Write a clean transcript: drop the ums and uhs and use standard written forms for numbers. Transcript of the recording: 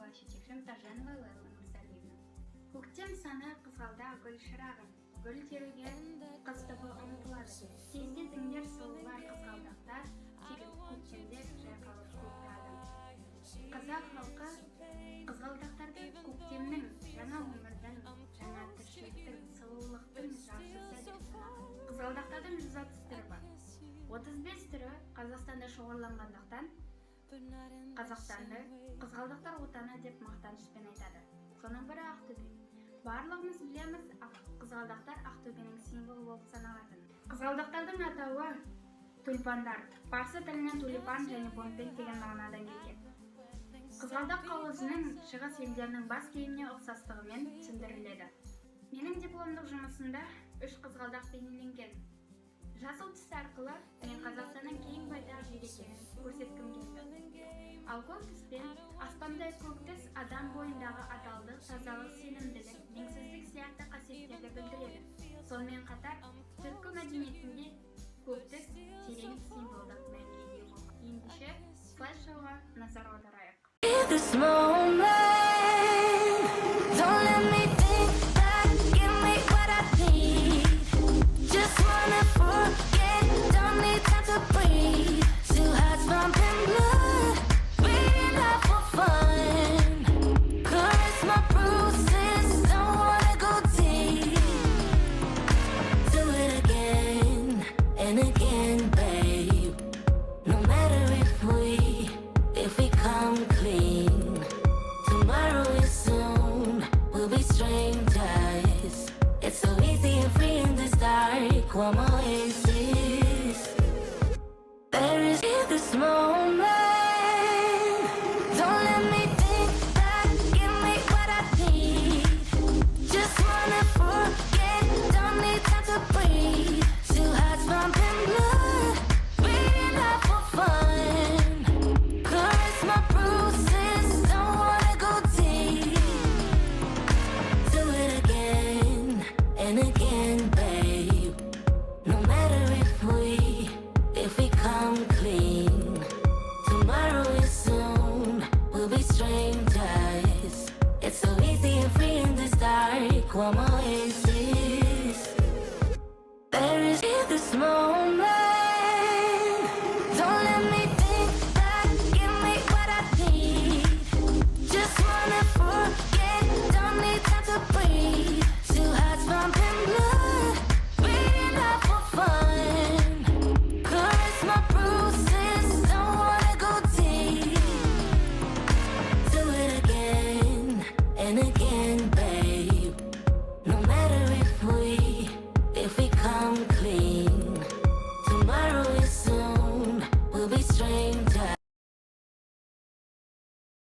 журналы жетекшім Таженова Лейла Мырзалиевна. Көктем саны қызғалда гүл шырағым, гүл теруге қыстығы ұмытылады. Тезде діңдер сұлулар қызғалдақтар, тегін көктемде жайқалып көп тұрады. Қазақ халқы қызғалдақтарды көктемнің, жаңа өмірдің, жаңа тіршіліктің, сұлулықтың жаршысы деп санайды. Қызғалдақтардың 130 түрі бар. 35 түрі Қазақстанда шоғырланғандықтан Қазақстанды қызғалдақтар отаны деп мақтанышпен айтады. Соның бірі Ақтөбе. Барлығымыз білеміз, қызғалдақтар Ақтөбенің символы болып саналатын. Қызғалдақтардың атауы тюльпандар. Парсы тілінен тюльпан және помпен деген мағынадан келген. Қызғалдақ қауызының шығыс елдерінің бас киіміне ұқсастығымен түсіндіріледі. Менің дипломдық жұмысымда 3 қызғалдақ бейнеленген. Жасыл түс арқылы мен Қазақстанның кең байтақ жер екенін көрсеткім келді. Ал көк түспен аспандай көк түс адам бойындағы адалдық, тазалық, сенімділік, меңсіздік сияқты қасиеттерді білдіреді. Сонымен қатар, түркі мәдениетінде көк түс терең символдық мәнге ие болған. Ендеше флеш-шоуға назар аударайық. This moment, don't let me think back, give me what I need. Just wanna forget, don't need time to breathe. Two hearts pumping blood, beating out for fun. Caress my bruises, don't wanna go deep. Do it again and again, babe. No matter if we come clean, tomorrow is soon, we'll be strangers. It's so easy and free in this dark, one oasis. There is this moment.